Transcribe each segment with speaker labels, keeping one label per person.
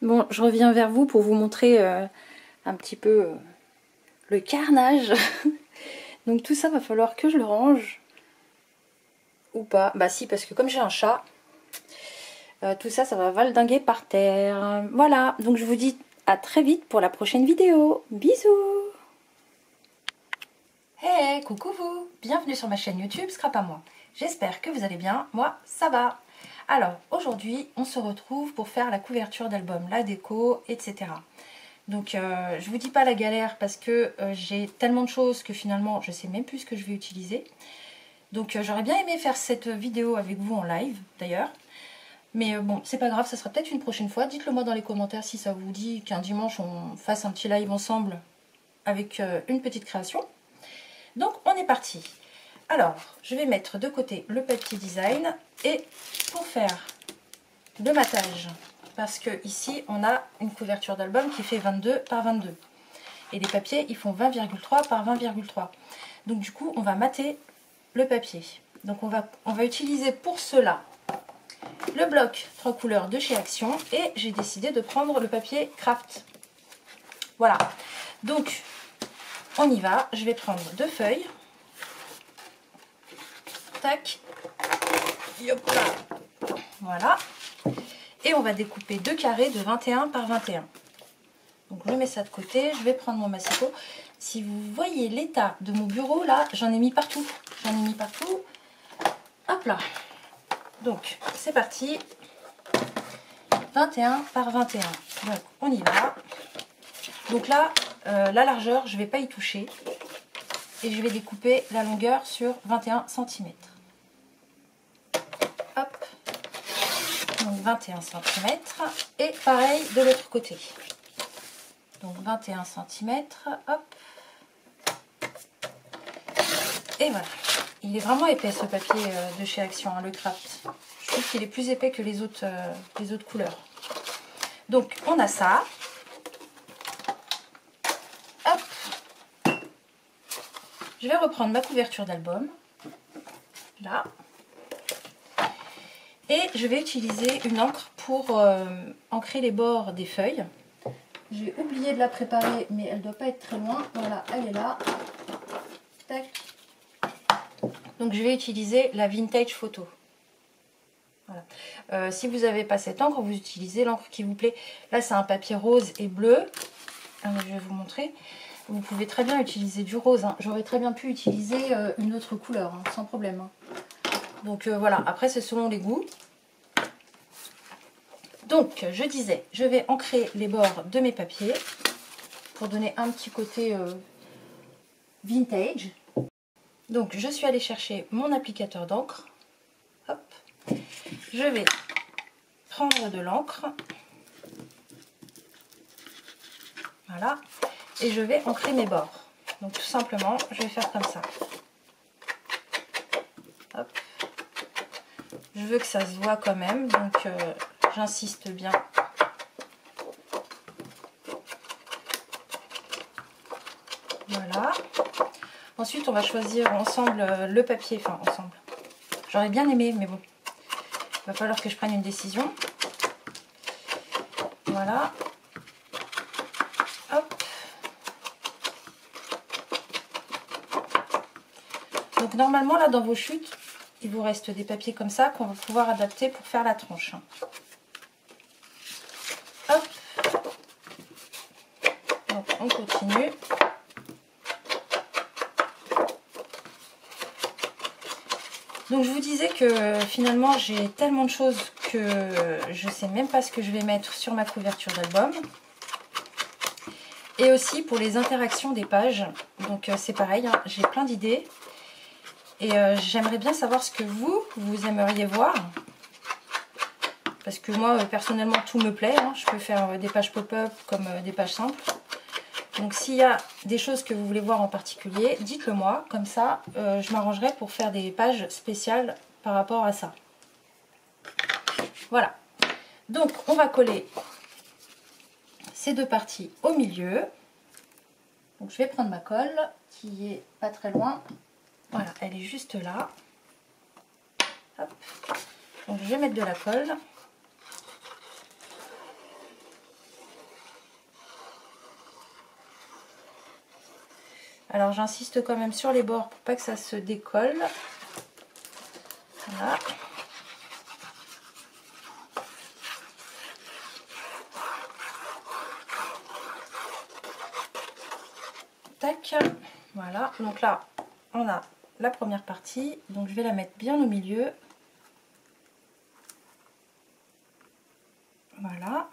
Speaker 1: Bon, je reviens vers vous pour vous montrer un petit peu le carnage. Donc tout ça, va falloir que je le range. Ou pas. Bah si, parce que comme j'ai un chat, tout ça, ça va valdinguer par terre. Voilà, donc je vous dis à très vite pour la prochaine vidéo. Bisous! Hey, coucou vous! Bienvenue sur ma chaîne YouTube Scrap à moi. J'espère que vous allez bien, moi ça va. Alors aujourd'hui on se retrouve pour faire la couverture d'album, la déco, etc. Donc je vous dis pas la galère parce que j'ai tellement de choses que finalement je sais même plus ce que je vais utiliser. Donc j'aurais bien aimé faire cette vidéo avec vous en live d'ailleurs. Mais bon, c'est pas grave, ça sera peut-être une prochaine fois. Dites-le moi dans les commentaires si ça vous dit qu'un dimanche on fasse un petit live ensemble avec une petite création. Donc on est parti. Alors, je vais mettre de côté le papier design et pour faire le matage, parce que ici on a une couverture d'album qui fait 22 par 22 et les papiers ils font 20,3 par 20,3. Donc du coup on va mater le papier. Donc on va utiliser pour cela le bloc 3 couleurs de chez Action et j'ai décidé de prendre le papier craft. Voilà, donc on y va. Je vais prendre 2 feuilles. Tac, hop là, voilà, et on va découper 2 carrés de 21 par 21. Donc je mets ça de côté, je vais prendre mon massicot. Si vous voyez l'état de mon bureau là, j'en ai mis partout, hop là. Donc c'est parti, 21 par 21. Donc on y va. Donc là, la largeur, je ne vais pas y toucher et je vais découper la longueur sur 21 cm. Hop, donc 21 cm et pareil de l'autre côté. Donc 21 cm, hop. Et voilà. Il est vraiment épais ce papier de chez Action, hein, le craft. Je trouve qu'il est plus épais que les autres couleurs. Donc on a ça. Hop. Je vais reprendre ma couverture d'album. Là. Et je vais utiliser une encre pour ancrer les bords des feuilles. J'ai oublié de la préparer, mais elle ne doit pas être très loin. Voilà, elle est là. Tac. Donc je vais utiliser la Vintage Photo. Voilà. Si vous n'avez pas cette encre, vous utilisez l'encre qui vous plaît. Là, c'est un papier rose et bleu. Alors, je vais vous montrer. Vous pouvez très bien utiliser du rose. Hein. J'aurais très bien pu utiliser une autre couleur, hein, sans problème. Hein. Donc voilà, après c'est selon les goûts. Donc je disais, je vais ancrer les bords de mes papiers pour donner un petit côté vintage. Donc je suis allée chercher mon applicateur d'encre. Hop. Je vais prendre de l'encre. Voilà. Et je vais ancrer mes bords. Donc tout simplement, je vais faire comme ça. Hop. Je veux que ça se voit quand même, donc j'insiste bien. Voilà. Ensuite, on va choisir ensemble le papier, enfin ensemble. J'aurais bien aimé, mais bon, il va falloir que je prenne une décision. Voilà. Hop. Donc normalement, là, dans vos chutes, il vous reste des papiers comme ça qu'on va pouvoir adapter pour faire la tranche. Hop. Donc on continue. Donc je vous disais que finalement j'ai tellement de choses que je ne sais même pas ce que je vais mettre sur ma couverture d'album. Et aussi pour les interactions des pages. Donc c'est pareil, hein, j'ai plein d'idées. Et j'aimerais bien savoir ce que vous aimeriez voir. Parce que moi personnellement tout me plaît. Hein. Je peux faire des pages pop-up comme des pages simples. Donc s'il y a des choses que vous voulez voir en particulier, dites-le moi, comme ça je m'arrangerai pour faire des pages spéciales par rapport à ça. Voilà, donc on va coller ces deux parties au milieu. Donc je vais prendre ma colle qui est pas très loin. Voilà, elle est juste là. Hop. Donc je vais mettre de la colle. Alors j'insiste quand même sur les bords pour pas que ça se décolle. Voilà. Tac. Voilà. Donc là, on a la première partie. Donc je vais la mettre bien au milieu. Voilà.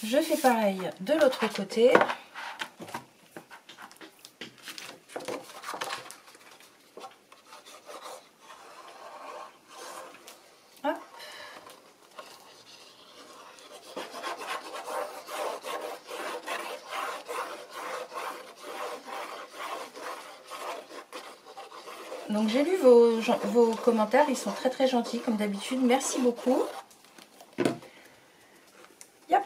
Speaker 1: Je fais pareil de l'autre côté. Hop. Donc j'ai lu vos commentaires, ils sont très gentils comme d'habitude. Merci beaucoup. Yep.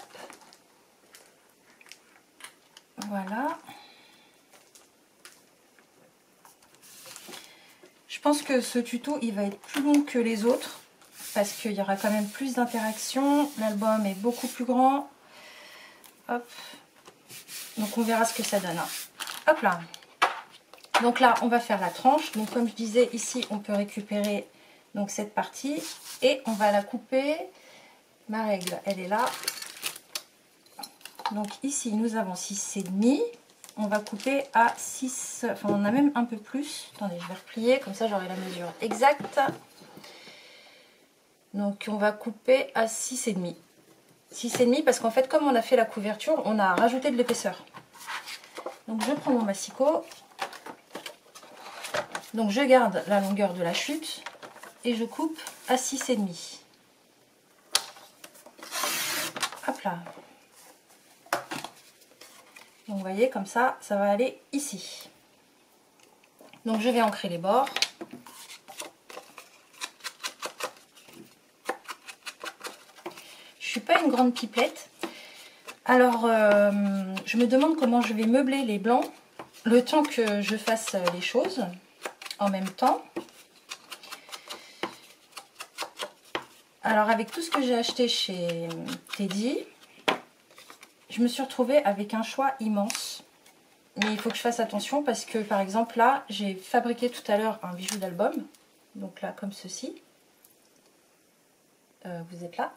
Speaker 1: Voilà. Je pense que ce tuto il va être plus long que les autres parce qu'il y aura quand même plus d'interactions. L'album est beaucoup plus grand. Hop. Donc on verra ce que ça donne. Hop là. Donc là on va faire la tranche. Donc comme je disais ici on peut récupérer donc cette partie et on va la couper. Ma règle elle est là. Donc ici nous avons 6,5. On va couper à 6, enfin on a même un peu plus. Attendez, je vais replier, comme ça j'aurai la mesure exacte. Donc on va couper à 6,5. 6,5 parce qu'en fait comme on a fait la couverture, on a rajouté de l'épaisseur. Donc je prends mon massicot. Donc je garde la longueur de la chute et je coupe à 6,5. Hop là. Donc vous voyez comme ça va aller ici. Donc je vais ancrer les bords. Je suis pas une grande pipelette. Alors je me demande comment je vais meubler les blancs le temps que je fasse les choses en même temps. Alors avec tout ce que j'ai acheté chez Teddy, je me suis retrouvée avec un choix immense. Mais il faut que je fasse attention parce que par exemple là, j'ai fabriqué tout à l'heure un bijou d'album. Donc là comme ceci. Vous êtes là.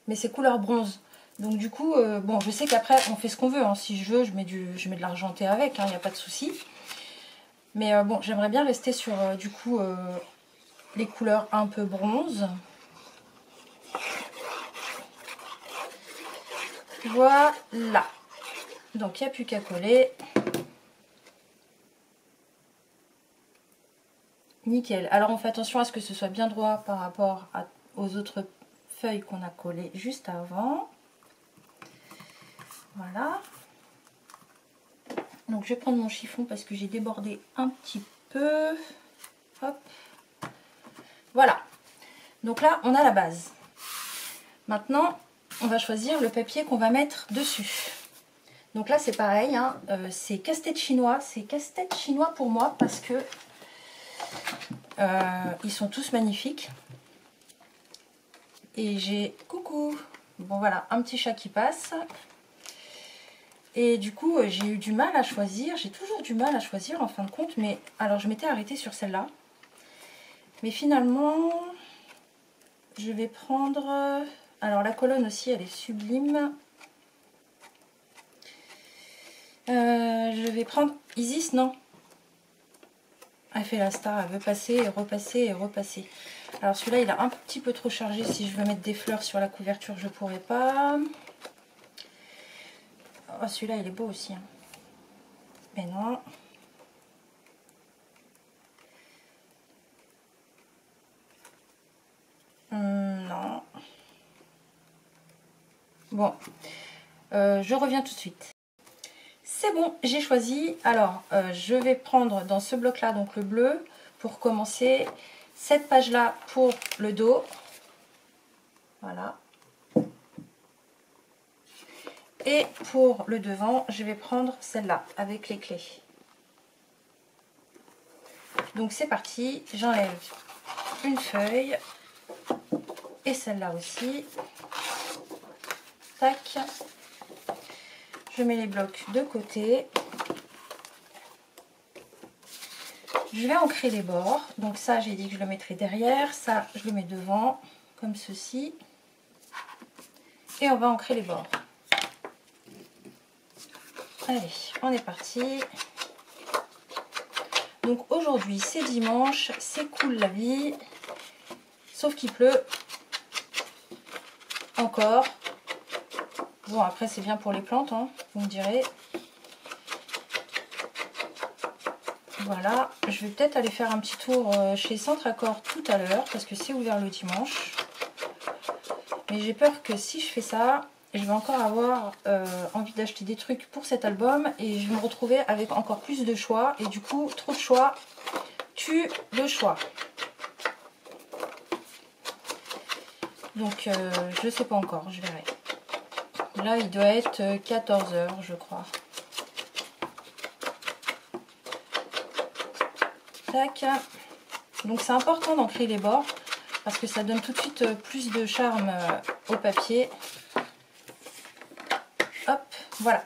Speaker 1: Mais c'est couleur bronze. Donc du coup, bon je sais qu'après on fait ce qu'on veut. Hein. Si je veux, je mets de l'argenté avec, il n'y a pas de souci. Mais bon, j'aimerais bien rester sur du coup les couleurs un peu bronze. Voilà. Donc il n'y a plus qu'à coller. Nickel. Alors on fait attention à ce que ce soit bien droit par rapport aux autres feuilles qu'on a collées juste avant. Voilà. Donc je vais prendre mon chiffon parce que j'ai débordé un petit peu. Hop. Voilà. Donc là on a la base. Maintenant on va choisir le papier qu'on va mettre dessus. Donc là c'est pareil, hein, c'est casse-tête chinois. C'est casse-tête chinois pour moi parce que ils sont tous magnifiques. Et j'ai... Coucou! Bon voilà, un petit chat qui passe. Et du coup j'ai eu du mal à choisir. J'ai toujours du mal à choisir en fin de compte. Mais alors je m'étais arrêtée sur celle-là. Mais finalement je vais prendre... Alors la colonne aussi elle est sublime. Je vais prendre Isis, non? Elle fait la star, elle veut passer et repasser et repasser. Alors celui-là il est un petit peu trop chargé. Si je veux mettre des fleurs sur la couverture je pourrais pas. Oh celui-là il est beau aussi. Hein. Mais non. Non. Bon. Je reviens tout de suite. C'est bon, j'ai choisi. Alors, je vais prendre dans ce bloc-là, donc le bleu, pour commencer. Cette page-là pour le dos. Voilà. Et pour le devant, je vais prendre celle-là, avec les clés. Donc c'est parti, j'enlève une feuille. et celle-là aussi. Tac. Je mets les blocs de côté. Je vais ancrer les bords. Donc ça, j'ai dit que je le mettrai derrière. Ça, je le mets devant, comme ceci. Et on va ancrer les bords. Allez, on est parti. Donc aujourd'hui, c'est dimanche. C'est cool la vie. Sauf qu'il pleut. Encore. Bon, après, c'est bien pour les plantes, hein, vous me direz. Voilà, je vais peut-être aller faire un petit tour chez Centre Accord tout à l'heure parce que c'est ouvert le dimanche. Mais j'ai peur que si je fais ça, je vais encore avoir envie d'acheter des trucs pour cet album et je vais me retrouver avec encore plus de choix. Et du coup, trop de choix tue le choix. Donc, je sais pas encore, je verrai. Là, il doit être 14 h, je crois. Tac. Donc c'est important d'ancrer les bords parce que ça donne tout de suite plus de charme au papier. Hop, voilà.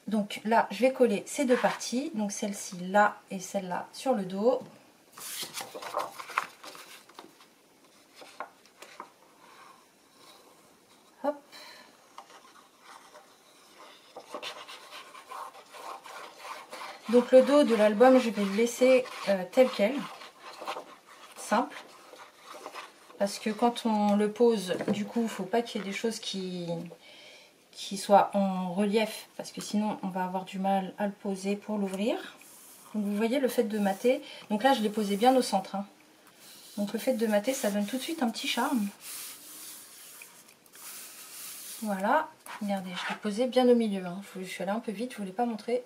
Speaker 1: Donc là, je vais coller ces deux parties, donc celle-ci là et celle-là sur le dos. Hop. Donc le dos de l'album, je vais le laisser tel quel, simple. Parce que quand on le pose, du coup, il ne faut pas qu'il y ait des choses qui soient en relief. Parce que sinon, on va avoir du mal à le poser pour l'ouvrir. Donc vous voyez le fait de mater. Donc là, je l'ai posé bien au centre. Hein. Donc le fait de mater, ça donne tout de suite un petit charme. Voilà. Regardez, je l'ai posé bien au milieu. Hein. Je suis allée un peu vite, je ne voulais pas montrer.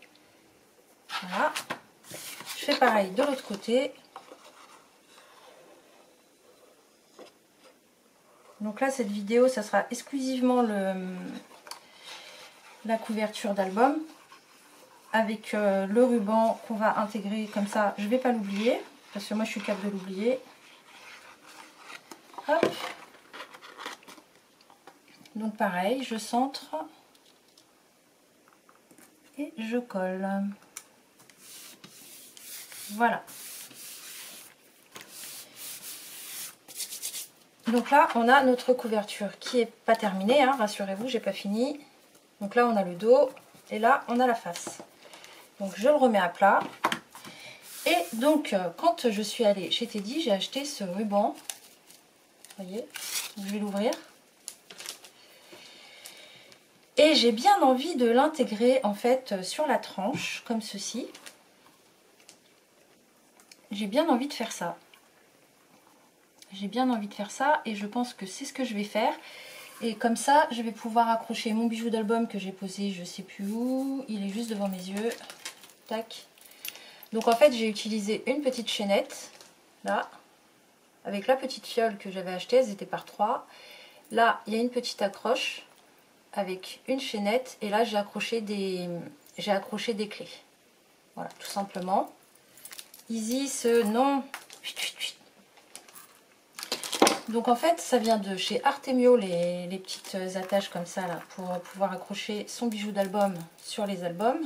Speaker 1: Voilà. Je fais pareil de l'autre côté. Donc là, cette vidéo, ça sera exclusivement la couverture d'album avec le ruban qu'on va intégrer comme ça. Je ne vais pas l'oublier parce que moi, je suis capable de l'oublier. Hop. Donc pareil, je centre et je colle. Voilà. Donc là, on a notre couverture qui est pas terminée, hein, rassurez-vous, j'ai pas fini. Donc là, on a le dos et là, on a la face. Donc je le remets à plat. Et donc, quand je suis allée chez Teddy, j'ai acheté ce ruban. Vous voyez, je vais l'ouvrir. Et j'ai bien envie de l'intégrer en fait sur la tranche, comme ceci. J'ai bien envie de faire ça. J'ai bien envie de faire ça et je pense que c'est ce que je vais faire. Et comme ça, je vais pouvoir accrocher mon bijou d'album que j'ai posé je sais plus où. Il est juste devant mes yeux. Tac. Donc en fait, j'ai utilisé une petite chaînette, là, avec la petite fiole que j'avais achetée, elles étaient par 3. Là, il y a une petite accroche avec une chaînette et là, j'ai accroché des clés. Voilà, tout simplement. Easy, ce non. Donc en fait, ça vient de chez Artemio, les petites attaches comme ça, là, pour pouvoir accrocher son bijou d'album sur les albums.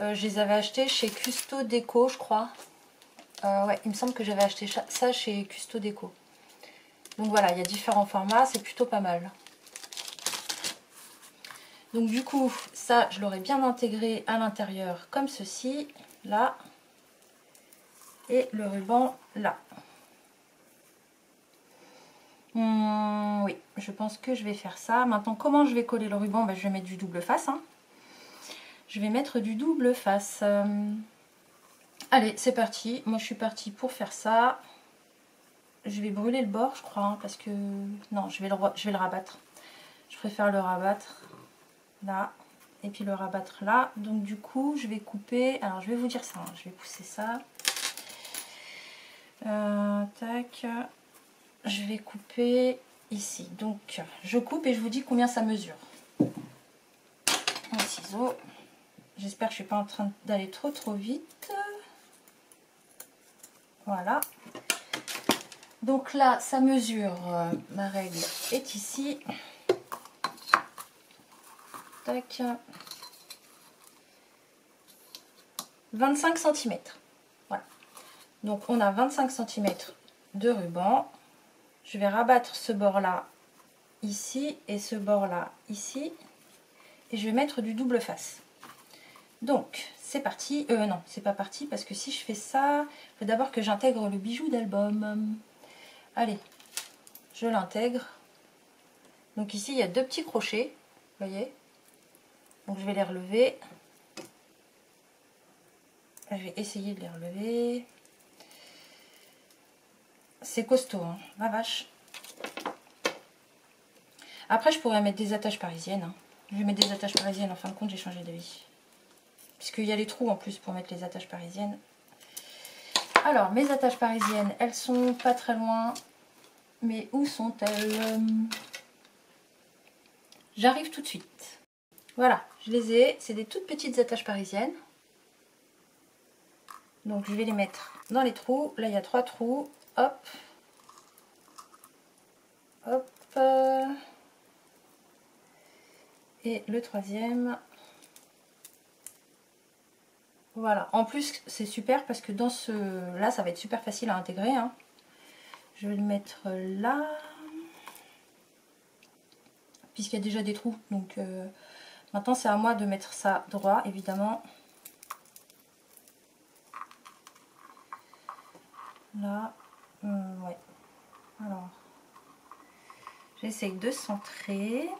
Speaker 1: Je les avais achetés chez Custo Déco, je crois. Ouais, il me semble que j'avais acheté ça chez Custo Déco. Donc voilà, il y a différents formats, c'est plutôt pas mal. Donc du coup, ça, je l'aurais bien intégré à l'intérieur comme ceci, là. Et le ruban, là. Oui, je pense que je vais faire ça. Maintenant, comment je vais coller le ruban? Je vais mettre du double face. Hein. Je vais mettre du double face. Allez, c'est parti. Moi, je suis partie pour faire ça. Je vais brûler le bord, je crois, hein, parce que... Non, je vais le rabattre. Je préfère le rabattre là, et puis le rabattre là. Donc, du coup, je vais couper... Alors, je vais vous dire ça. Hein. Je vais pousser ça. Tac. Je vais couper ici. Donc, je coupe et je vous dis combien ça mesure. Un ciseau. J'espère que je ne suis pas en train d'aller trop vite. Voilà. Donc là, ça mesure, ma règle est ici. Tac. 25 cm. Voilà. Donc on a 25 cm de ruban. Je vais rabattre ce bord-là ici et ce bord-là ici. Et je vais mettre du double face. Donc, c'est parti. Non, c'est pas parti parce que si je fais ça, il faut d'abord que j'intègre le bijou d'album. Allez, je l'intègre. Donc ici, il y a deux petits crochets, vous voyez. Donc je vais les relever. Je vais essayer de les relever. C'est costaud, hein, la vache. Après, je pourrais mettre des attaches parisiennes. Hein. Je vais mettre des attaches parisiennes, en fin de compte, j'ai changé d'avis. Puisqu'il y a les trous en plus pour mettre les attaches parisiennes. Alors, mes attaches parisiennes, elles sont pas très loin. Mais où sont-elles? J'arrive tout de suite. Voilà, je les ai. C'est des toutes petites attaches parisiennes. Donc, je vais les mettre dans les trous. Là, il y a 3 trous. Hop. Hop. Et le troisième. Voilà. En plus, c'est super parce que dans ce... Là, ça va être super facile à intégrer. Hein. Je vais le mettre là. Puisqu'il y a déjà des trous. Donc, maintenant, c'est à moi de mettre ça droit, évidemment. Là. Ouais. Alors, j'essaye de centrer.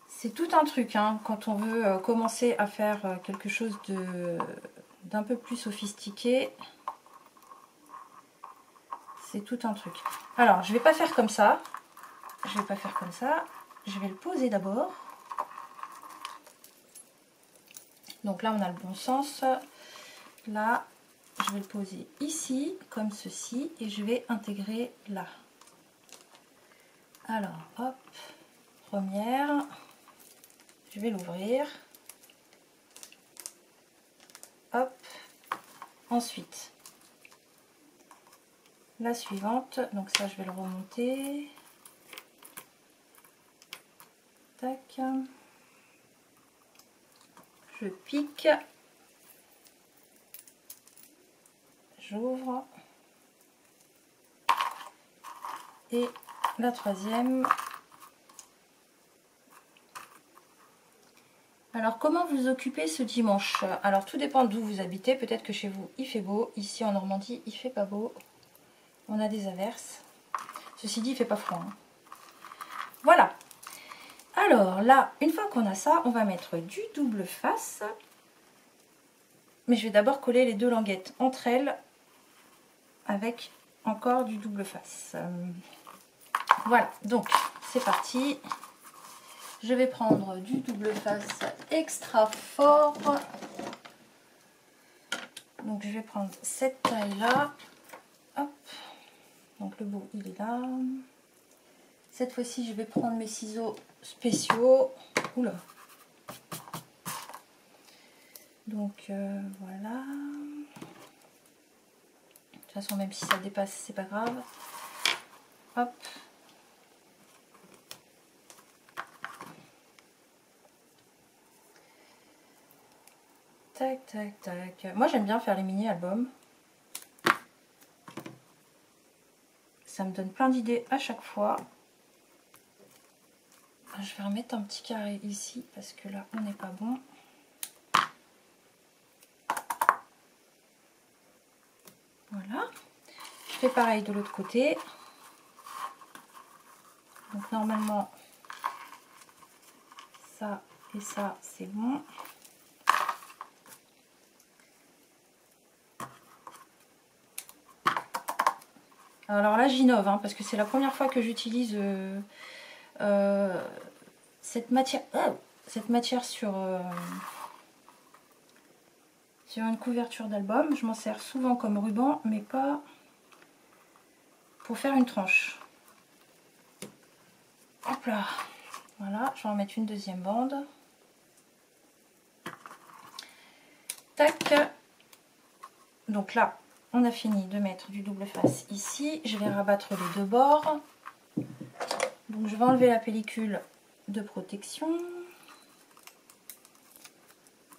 Speaker 1: C'est tout un truc hein, quand on veut commencer à faire quelque chose d'un peu plus sophistiqué. C'est tout un truc. Alors, je vais pas faire comme ça. Je vais pas faire comme ça. Je vais le poser d'abord. Donc là, on a le bon sens. Là, je vais le poser ici, comme ceci. Et je vais intégrer là. Alors, hop. Première. Je vais l'ouvrir. Hop. Ensuite, la suivante. Donc ça, je vais le remonter. Tac. Je pique. J'ouvre. Et la troisième. Alors, comment vous occupez ce dimanche? Alors, tout dépend d'où vous habitez. Peut-être que chez vous, il fait beau. Ici, en Normandie, il fait pas beau. On a des averses. Ceci dit, il fait pas froid. Hein. Voilà. Alors, là, une fois qu'on a ça, on va mettre du double face. Mais je vais d'abord coller les deux languettes entre elles avec encore du double face. Voilà. Donc, c'est parti. Je vais prendre du double face extra fort. Donc je vais prendre cette taille là. Hop. Donc le bout il est là. Cette fois-ci je vais prendre mes ciseaux spéciaux. Oula. Donc voilà. De toute façon même si ça dépasse c'est pas grave. Hop. Tac, tac, tac. Moi, j'aime bien faire les mini-albums. Ça me donne plein d'idées à chaque fois. Je vais remettre un petit carré ici parce que là, on n'est pas bon. Voilà. Je fais pareil de l'autre côté. Donc, normalement, ça et ça, c'est bon. Alors là j'innove hein, parce que c'est la première fois que j'utilise cette matière sur une couverture d'album. Je m'en sers souvent comme ruban mais pas pour faire une tranche. Hop là. Voilà, je vais en mettre une deuxième bande. Tac. Donc là, on a fini de mettre du double face ici. Je vais rabattre les deux bords. Donc je vais enlever la pellicule de protection.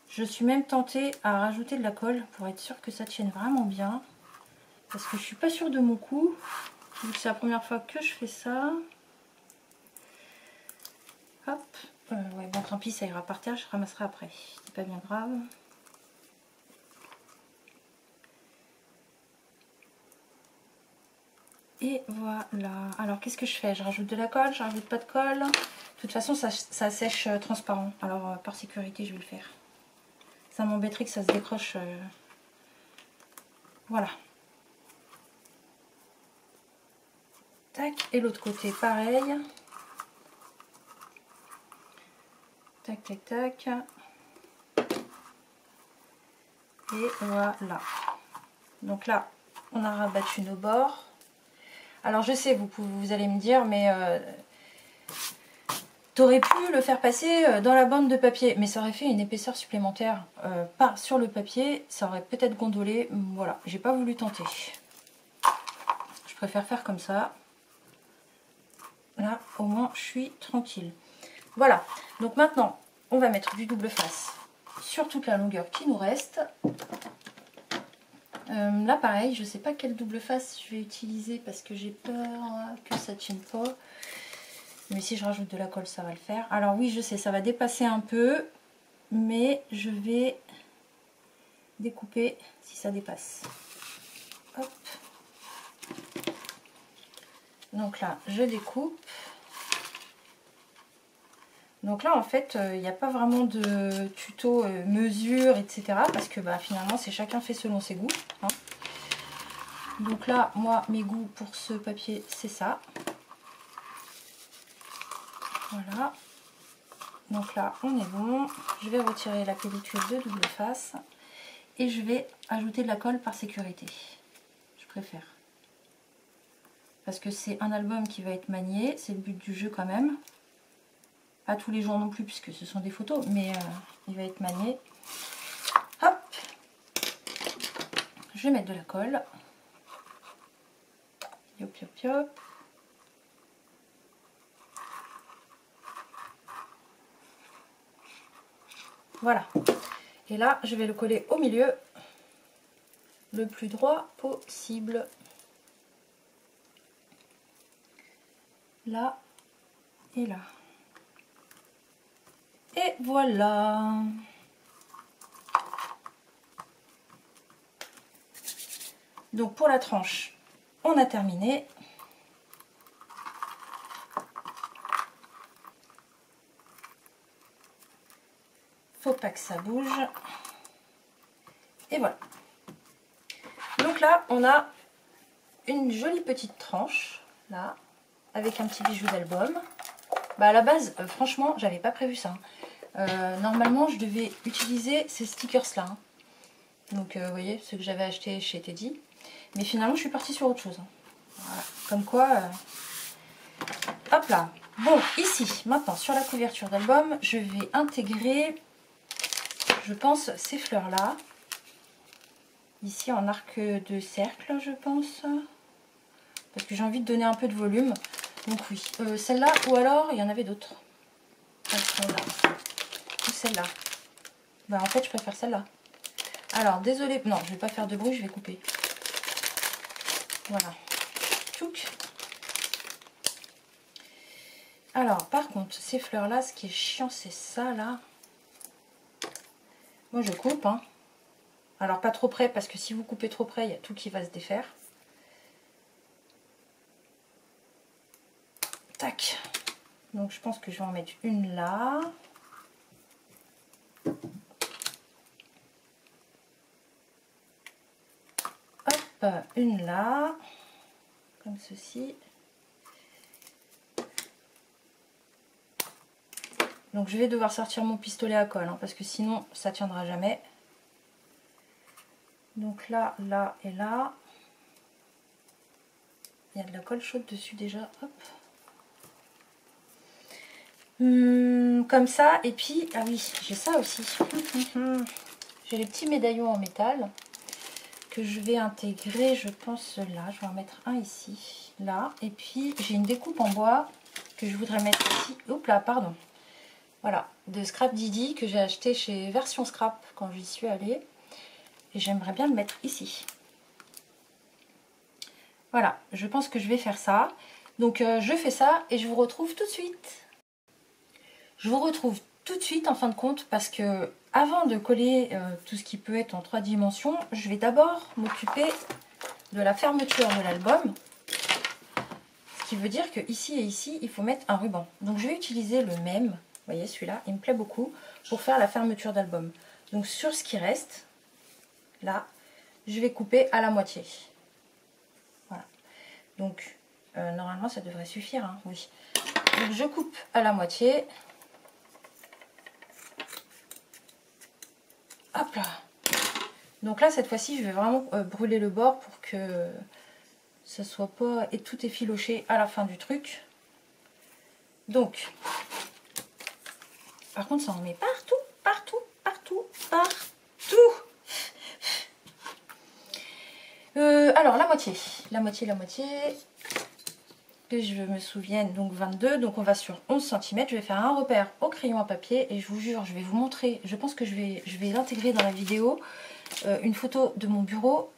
Speaker 1: Je suis même tentée à rajouter de la colle pour être sûre que ça tienne vraiment bien. Parce que je suis pas sûre de mon coup. Vu que c'est la première fois que je fais ça. Hop. Ouais, bon, tant pis, ça ira par terre, je ramasserai après. C'est pas bien grave. Et voilà. Alors, qu'est-ce que je fais? Je rajoute de la colle, je rajoute pas de colle. De toute façon, ça sèche transparent. Alors, par sécurité, je vais le faire. Ça m'embêterait que ça se décroche. Voilà. Tac. Et l'autre côté, pareil. Tac, tac, tac. Et voilà. Donc là, on a rabattu nos bords. Alors je sais, vous allez me dire, mais t'aurais pu le faire passer dans la bande de papier, mais ça aurait fait une épaisseur supplémentaire par sur le papier, ça aurait peut-être gondolé. Voilà, j'ai pas voulu tenter. Je préfère faire comme ça. Là, au moins, je suis tranquille. Voilà, donc maintenant, on va mettre du double face sur toute la longueur qui nous reste. Là, pareil, je sais pas quel double face je vais utiliser parce que j'ai peur que ça tienne pas. Mais si je rajoute de la colle, ça va le faire. Alors oui, je sais, ça va dépasser un peu, mais je vais découper si ça dépasse. Hop. Donc là, je découpe. Donc là, en fait, il n'y a pas vraiment de tuto mesure, etc. Parce que bah, finalement, c'est chacun fait selon ses goûts. Hein. Donc là, moi, mes goûts pour ce papier, c'est ça. Voilà. Donc là, on est bon. Je vais retirer la pellicule de double face. Et je vais ajouter de la colle par sécurité. Je préfère. Parce que c'est un album qui va être manié. C'est le but du jeu quand même. Pas tous les jours non plus puisque ce sont des photos, mais il va être manié. Hop, je vais mettre de la colle. Yop, yop, yop. Voilà. Et là, je vais le coller au milieu le plus droit possible. Là et là. Et voilà. Donc pour la tranche, on a terminé. Faut pas que ça bouge. Et voilà. Donc là, on a une jolie petite tranche, là, avec un petit bijou d'album. Bah à la base, franchement, j'avais pas prévu ça. Normalement, je devais utiliser ces stickers-là. Hein. Donc, vous voyez, ceux que j'avais achetés chez Teddy. Mais finalement, je suis partie sur autre chose. Hein. Voilà. Comme quoi... Hop là. Bon, ici, maintenant, sur la couverture d'album, je vais intégrer, je pense, ces fleurs-là. Ici, en arc de cercle, je pense. Parce que j'ai envie de donner un peu de volume. Donc oui, celle-là, ou alors, il y en avait d'autres. Celle-là. Ou celle-là. Bah, en fait, je préfère celle-là. Alors, désolé, non, je vais pas faire de bruit, je vais couper. Voilà. Tchouk. Alors, par contre, ces fleurs-là, ce qui est chiant, c'est ça, là. Moi, je coupe, hein. Alors, pas trop près, parce que si vous coupez trop près, il y a tout qui va se défaire. Tac. Donc, je pense que je vais en mettre une là. Hop, une là. Comme ceci. Donc je vais devoir sortir mon pistolet à colle, hein, parce que sinon ça tiendra jamais. Donc là, là et là. Il y a de la colle chaude dessus déjà. Hop. Comme ça. Et puis, ah oui, j'ai ça aussi. J'ai les petits médaillons en métal que je vais intégrer, je pense là, je vais en mettre un ici, là, et puis j'ai une découpe en bois que je voudrais mettre ici, oups là, pardon, voilà, de Scrap Didi que j'ai acheté chez Version Scrap quand j'y suis allée, et j'aimerais bien le mettre ici. Voilà, je pense que je vais faire ça, donc je fais ça et je vous retrouve tout de suite. Je vous retrouve tout de suite en fin de compte parce que avant de coller tout ce qui peut être en 3 dimensions, je vais d'abord m'occuper de la fermeture de l'album. Ce qui veut dire que ici et ici, il faut mettre un ruban. Donc je vais utiliser le même, vous voyez celui-là, il me plaît beaucoup, pour faire la fermeture d'album. Donc sur ce qui reste, là, je vais couper à la moitié. Voilà. Donc normalement ça devrait suffire, hein, oui. Donc je coupe à la moitié. Hop là. Donc là, cette fois-ci, je vais vraiment brûler le bord pour que ça soit pas et tout effiloché à la fin du truc. Donc, par contre, ça en met partout, partout, partout, partout. Alors, la moitié, que je me souvienne, donc 22, donc on va sur 11 cm. Je vais faire un repère au crayon à papier et je vous jure, je vais vous montrer, je pense que je vais l'intégrer dans la vidéo, une photo de mon bureau.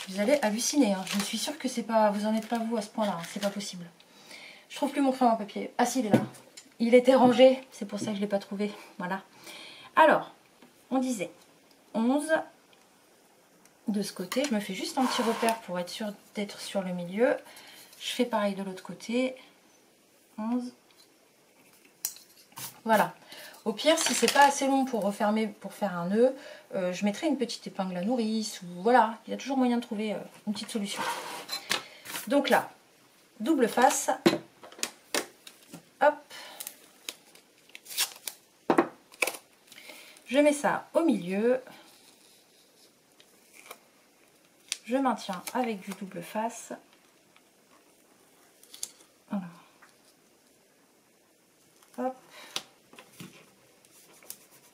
Speaker 1: Vous allez halluciner, hein. Je suis sûre que c'est pas, vous en êtes pas vous à ce point là, hein. C'est pas possible. Je trouve plus mon crayon à papier. Ah si, il est là, il était rangé, c'est pour ça que je l'ai pas trouvé. Voilà. Alors, on disait 11 de ce côté, je me fais juste un petit repère pour être sûre d'être sur le milieu. Je fais pareil de l'autre côté, 11. Voilà. Au pire, si c'est pas assez long pour refermer, pour faire un nœud, je mettrai une petite épingle à nourrice, ou voilà, il y a toujours moyen de trouver une petite solution. Donc là, double face, hop, je mets ça au milieu, je maintiens avec du double face. Voilà. Hop.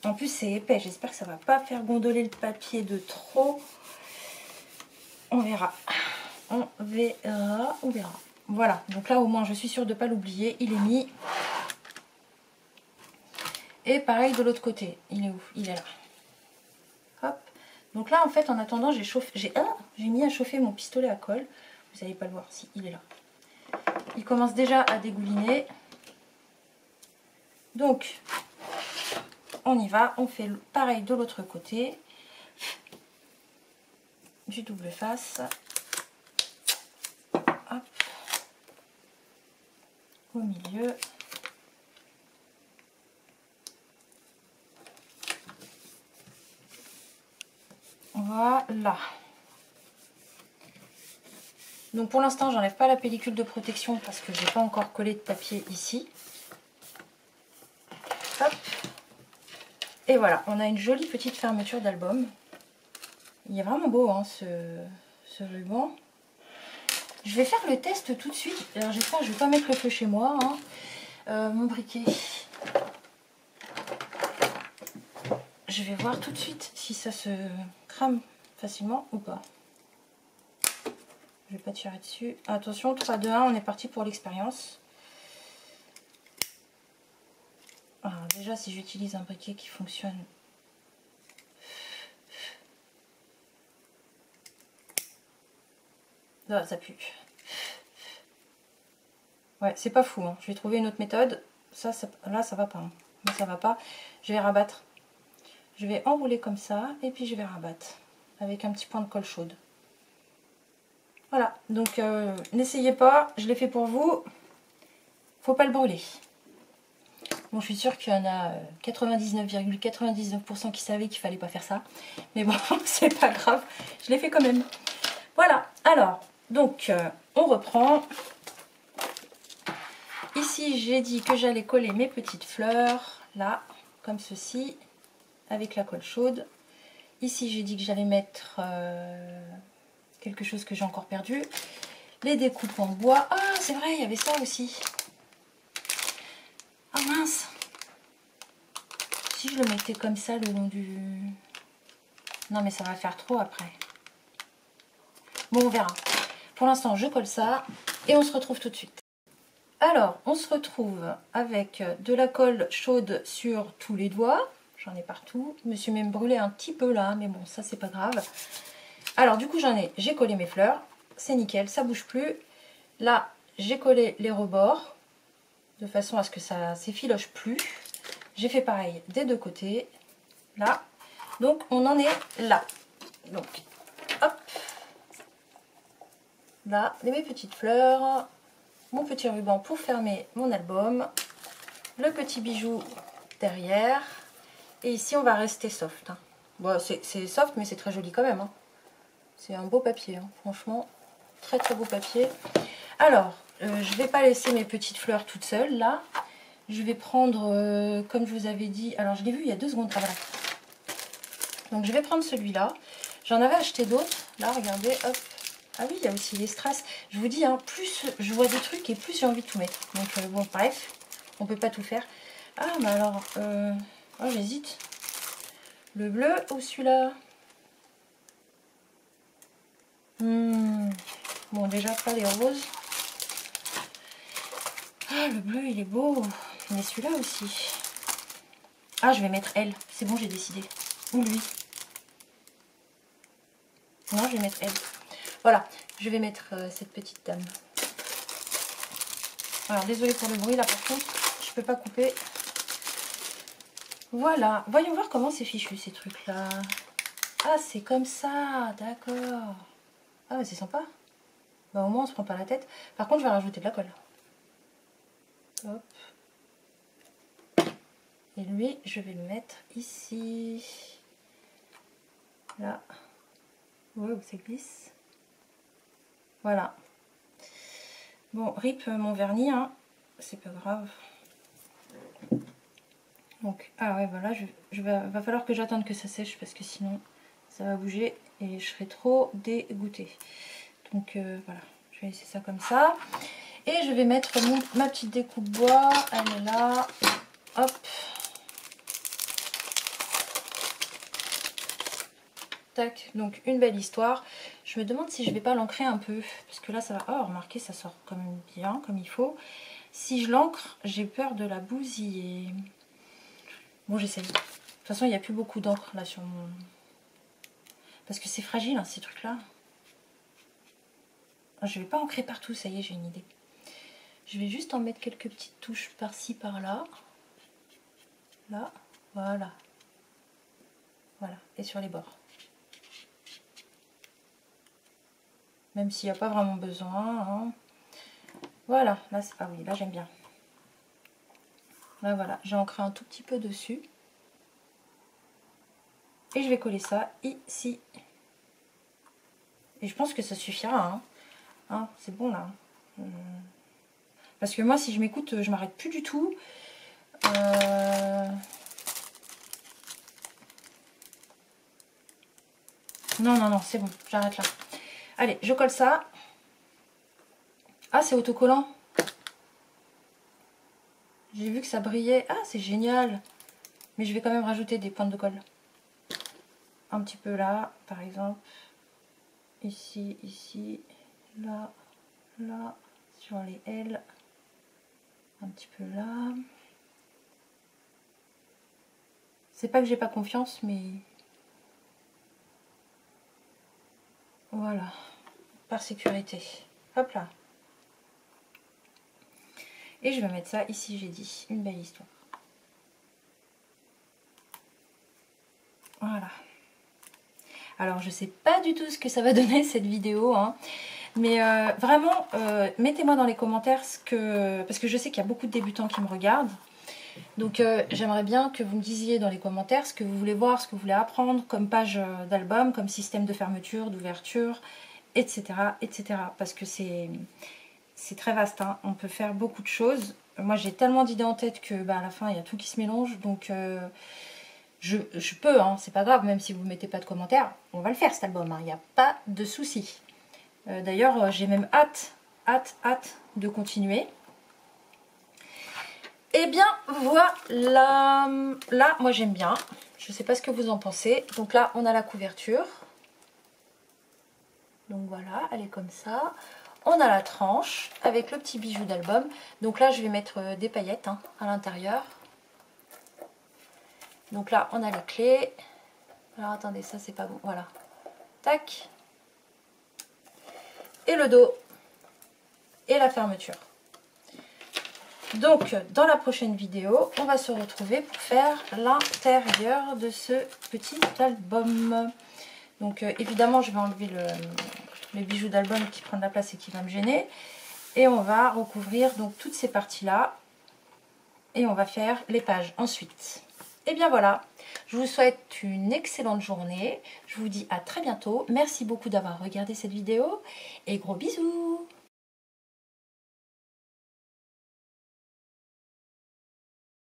Speaker 1: En plus c'est épais, j'espère que ça va pas faire gondoler le papier de trop. On verra. On verra, on verra. Voilà, donc là au moins je suis sûre de ne pas l'oublier, il est mis. Et pareil de l'autre côté, il est où? Il est là. Hop. Donc là en fait en attendant j'ai mis à chauffer mon pistolet à colle. Vous n'allez pas le voir, si il est là. Il commence déjà à dégouliner. Donc on y va, on fait pareil de l'autre côté. Du double face. Hop. Au milieu. Voilà. Donc pour l'instant j'enlève pas la pellicule de protection parce que j'ai pas encore collé de papier ici. Hop. Et voilà, on a une jolie petite fermeture d'album. Il est vraiment beau hein, ce ruban. Je vais faire le test tout de suite. Alors j'espère que je vais pas mettre le feu chez moi. Hein. Mon briquet. Je vais voir tout de suite si ça se crame facilement ou pas. Je vais pas tirer dessus. Attention, 3, 2, 1, on est parti pour l'expérience. Alors déjà, si j'utilise un briquet qui fonctionne. Ah, ça pue. Ouais, c'est pas fou. Hein. Je vais trouver une autre méthode. Là, ça va pas. Hein. Là, ça va pas. Je vais rabattre. Je vais enrouler comme ça et puis je vais rabattre avec un petit point de colle chaude. Voilà. Donc, n'essayez pas. Je l'ai fait pour vous. Faut pas le brûler. Bon, je suis sûre qu'il y en a 99,99% qui savaient qu'il fallait pas faire ça. Mais bon, c'est pas grave. Je l'ai fait quand même. Voilà. Alors, donc, on reprend. Ici, j'ai dit que j'allais coller mes petites fleurs. Là, comme ceci. Avec la colle chaude. Ici, j'ai dit que j'allais mettre quelque chose que j'ai encore perdu. Les découpes en bois. Ah, c'est vrai, il y avait ça aussi. Ah mince. Si je le mettais comme ça le long du... Non mais ça va faire trop après. Bon, on verra. Pour l'instant, je colle ça et on se retrouve tout de suite. Alors, on se retrouve avec de la colle chaude sur tous les doigts. J'en ai partout. Je me suis même brûlé un petit peu là, mais bon, ça c'est pas grave. Alors, du coup, j'ai collé mes fleurs. C'est nickel, ça bouge plus. Là, j'ai collé les rebords de façon à ce que ça s'effiloche plus. J'ai fait pareil des deux côtés. Là. Donc, on en est là. Donc, hop. Là, mes petites fleurs. Mon petit ruban pour fermer mon album, le petit bijou derrière, et ici on va rester soft. Hein. Bon, c'est soft mais c'est très joli quand même. Hein. C'est un beau papier, hein. Franchement, très très beau papier. Alors, je vais pas laisser mes petites fleurs toutes seules là. Je vais prendre, comme je vous avais dit, alors je l'ai vu il y a 2 secondes. Ah, voilà. Donc je vais prendre celui-là. J'en avais acheté d'autres. Là, regardez, hop. Ah oui, il y a aussi les strass. Je vous dis, hein, plus je vois des trucs et plus j'ai envie de tout mettre. Donc bon, bref, on peut pas tout faire. Ah, mais alors, oh, j'hésite. Le bleu ou celui-là? Bon, déjà pas les roses. Ah, le bleu, il est beau. Mais celui-là aussi. Ah, je vais mettre elle. C'est bon, j'ai décidé. Ou lui. Non, je vais mettre elle. Voilà, je vais mettre cette petite dame. Alors, désolée pour le bruit, là, par contre, je peux pas couper. Voilà, voyons voir comment c'est fichu, ces trucs-là. Ah, c'est comme ça, d'accord. Ah, mais c'est sympa. Bah, au moins, on se prend pas la tête. Par contre, je vais rajouter de la colle. Hop. Et lui, je vais le mettre ici. Là. Ouais, où ça glisse. Voilà. Bon, rip mon vernis, hein. C'est pas grave. Donc, ah ouais, voilà, va falloir que j'attende que ça sèche parce que sinon ça va bouger et je serai trop dégoûtée. Donc voilà, je vais laisser ça comme ça. Et je vais mettre ma petite découpe bois, elle est là. Hop. Tac, donc une belle histoire. Je me demande si je vais pas l'ancrer un peu. Parce que là, ça va... Oh, remarquez, ça sort quand même bien, comme il faut. Si je l'ancre, j'ai peur de la bousiller. Bon, j'essaye. De toute façon, il n'y a plus beaucoup d'encre là sur mon... Parce que c'est fragile, hein, ces trucs-là. Je vais pas ancrer partout, ça y est, j'ai une idée. Je vais juste en mettre quelques petites touches par-ci, par-là. Là, voilà. Voilà, et sur les bords. Même s'il n'y a pas vraiment besoin. Hein. Voilà, là, ah oui, là j'aime bien. Là, voilà, j'ai ancré un tout petit peu dessus. Et je vais coller ça ici. Et je pense que ça suffira. Hein, c'est bon là. Parce que moi, si je m'écoute, je m'arrête plus du tout. Non, non, non, c'est bon, j'arrête là. Allez, je colle ça. Ah, c'est autocollant. J'ai vu que ça brillait. Ah, c'est génial. Mais je vais quand même rajouter des pointes de colle. Un petit peu là, par exemple. Ici, ici, là, là, sur les L. Un petit peu là. C'est pas que j'ai pas confiance, mais... Voilà. Par sécurité. Hop là. Et je vais mettre ça ici, j'ai dit. Une belle histoire. Voilà. Alors, je sais pas du tout ce que ça va donner cette vidéo, hein. Mais vraiment, mettez-moi dans les commentaires ce que... Parce que je sais qu'il y a beaucoup de débutants qui me regardent. Donc, j'aimerais bien que vous me disiez dans les commentaires ce que vous voulez voir, ce que vous voulez apprendre comme page d'album, comme système de fermeture, d'ouverture, etc., etc. Parce que c'est très vaste, hein. On peut faire beaucoup de choses. Moi, j'ai tellement d'idées en tête que à la fin, il y a tout qui se mélange. Donc, je peux, hein, c'est pas grave, même si vous ne mettez pas de commentaires, on va le faire cet album, hein, il n'y a pas de souci. D'ailleurs, j'ai même hâte de continuer. Et bien voilà, là moi j'aime bien, je ne sais pas ce que vous en pensez. Donc là on a la couverture. Donc voilà, elle est comme ça. On a la tranche avec le petit bijou d'album. Donc là, je vais mettre des paillettes hein, à l'intérieur. Donc là, on a les clés. Alors attendez, ça c'est pas bon. Voilà. Tac. Et le dos. Et la fermeture. Donc, dans la prochaine vidéo, on va se retrouver pour faire l'intérieur de ce petit album. Donc, évidemment, je vais enlever le bijou d'album qui prend de la place et qui va me gêner. Et on va recouvrir donc toutes ces parties-là. Et on va faire les pages ensuite. Et bien voilà, je vous souhaite une excellente journée. Je vous dis à très bientôt. Merci beaucoup d'avoir regardé cette vidéo. Et gros bisous!